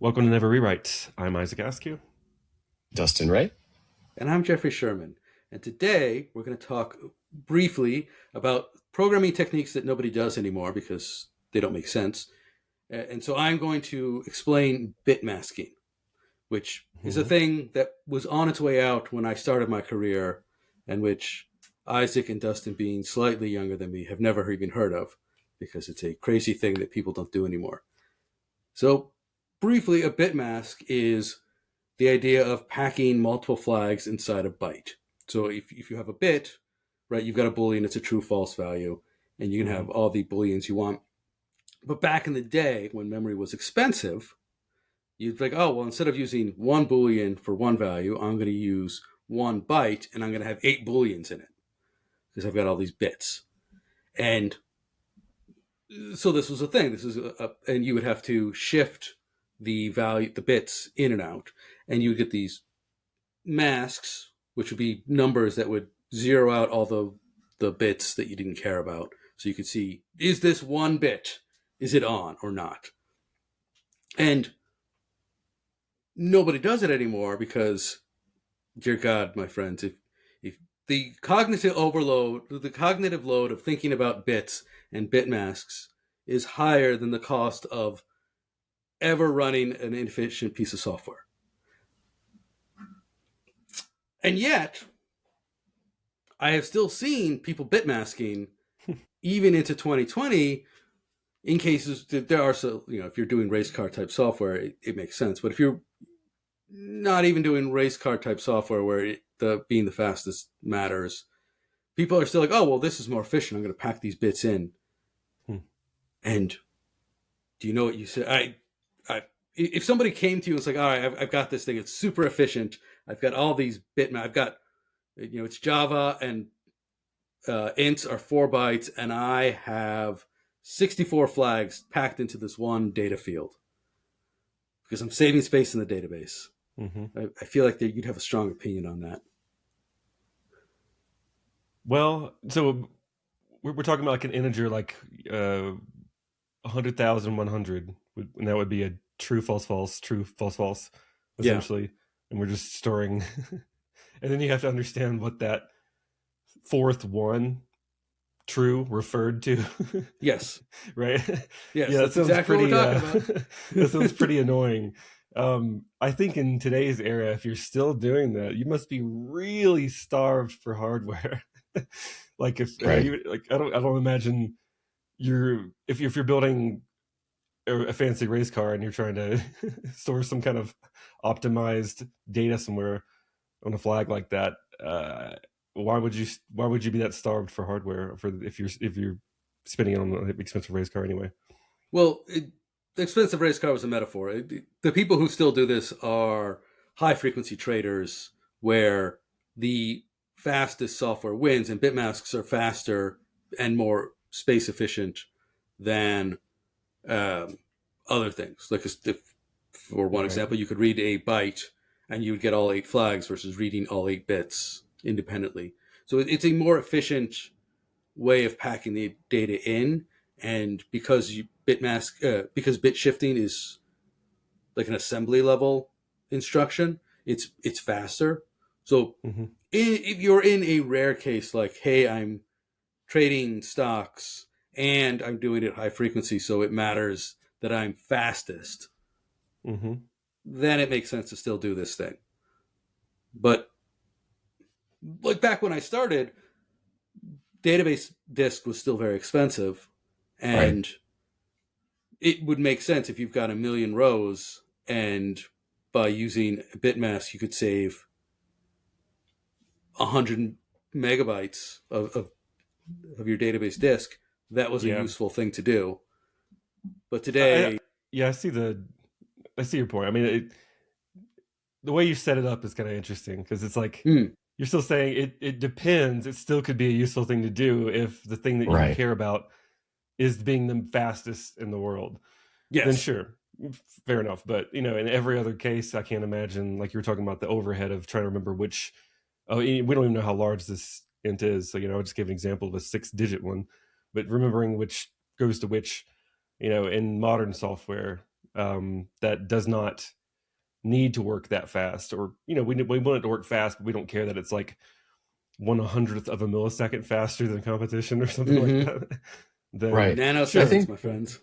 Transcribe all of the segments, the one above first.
Welcome to Never Rewrite. I'm Isaac Askew. Dustin Rea. And I'm Jeffrey Sherman. And today we're going to talk briefly about programming techniques that nobody does anymore because they don't make sense. And so I'm going to explain bit masking, which is a thing that was on its way out when I started my career, and which Isaac and Dustin, being slightly younger than me, have never even heard of because it's a crazy thing that people don't do anymore. So, briefly, a bit mask is the idea of packing multiple flags inside a byte. So if you have a bit, right, you've got a boolean, it's a true false value, and you can have all the booleans you want. But back in the day, when memory was expensive, you'd like, oh, well, instead of using one boolean for one value, I'm going to use one byte, and I'm going to have 8 booleans in it because I've got all these bits. And so this was a thing. And you would have to shift the value, the bits in and out, and you would get these masks, which would be numbers that would zero out all the bits that you didn't care about. So you could see, is this one bit, is it on or not? And nobody does it anymore because, dear God, my friends, if the cognitive load of thinking about bits and bit masks is higher than the cost of ever running an inefficient piece of software. And yet, I have still seen people bit masking even into 2020 in cases that there are, so, if you're doing race car type software, it makes sense. But if you're not even doing race car type software where being the fastest matters, people are still like, oh, well, this is more efficient. I'm going to pack these bits in. And do you know what you said? If somebody came to you and was like, all right, I've got this thing. It's super efficient. I've got all these I've got, it's Java and ints are 4 bytes, and I have 64 flags packed into this one data field because I'm saving space in the database. I feel like you'd have a strong opinion on that. Well, so we're talking about like an integer like 100,100, and that would be a true, false, false, true, false, false, essentially. Yeah. And we're just storing. And then you have to understand what that fourth one true referred to. Yes. Right? Yes, yeah, that's exactly what we're talking about. That sounds pretty annoying. I think in today's era, if you're still doing that, you must be really starved for hardware. Like if Right. I don't imagine if you're building a fancy race car and you're trying to store some kind of optimized data somewhere on a flag like that. Why would you be that starved for hardware if you're spending it on an expensive race car anyway? Well, the expensive race car was a metaphor. The people who still do this are high frequency traders where the fastest software wins, and bit masks are faster and more space efficient than other things. Like for one example, you could read a byte and you would get all 8 flags versus reading all 8 bits independently. So it's a more efficient way of packing the data in, and because because bit shifting is like an assembly level instruction, it's faster. So if you're in a rare case like, hey, I'm trading stocks and I'm doing it high frequency, so it matters that I'm fastest, then it makes sense to still do this thing. But like back when I started, database disk was still very expensive, and it would make sense if you've got a million rows, and by using a bit mask, you could save 100 megabytes of your database disk. That was a useful thing to do. But today, I see your point. I mean, the way you set it up is kind of interesting because it's like you're still saying it depends. It still could be a useful thing to do if the thing that you care about is being the fastest in the world. yes, then sure, fair enough. But in every other case, I can't imagine, like you were talking about, the overhead of trying to remember which. Oh, we don't even know how large this int is. So I'll just give an example of a 6-digit one, but remembering which goes to which, in modern software, that does not need to work that fast, or we want it to work fast, but we don't care that it's like 1/100th of a millisecond faster than competition or something like that. Then, Right. Nanoseconds, my friends.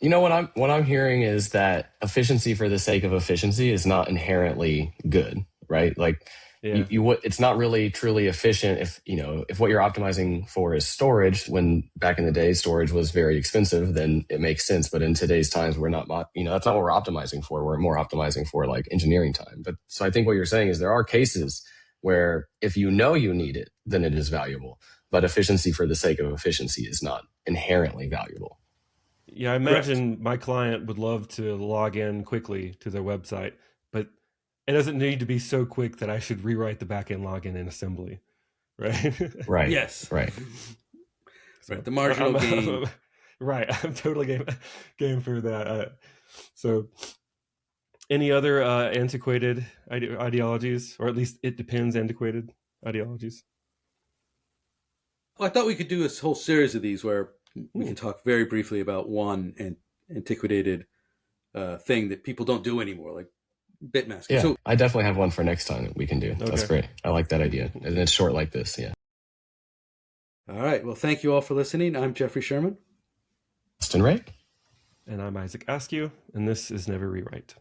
What I'm hearing is that efficiency for the sake of efficiency is not inherently good, right? Like Yeah. it's not really truly efficient if what you're optimizing for is storage. When back in the day storage was very expensive, then it makes sense. But in today's times, we're not, that's not what we're optimizing for. We're more optimizing for like engineering time. But so I think what you're saying is there are cases where if you know you need it, then it is valuable. But efficiency for the sake of efficiency is not inherently valuable. Yeah, I imagine my client would love to log in quickly to their website, but it doesn't need to be so quick that I should rewrite the backend login in assembly, right? Right. Yes. Right. So Right. The marginal gain. Right. I'm totally game for that. So any other antiquated ideologies, or at least it depends antiquated ideologies? Well, I thought we could do a whole series of these where we can talk very briefly about one antiquated thing that people don't do anymore, like bit masking. Yeah, So, I definitely have one for next time that we can do. That's great. I like that idea. And it's short like this. Yeah. all right. Well, thank you all for listening. I'm Jeffrey Sherman. Dustin Rea. And I'm Isaac Askew, and this is Never Rewrite.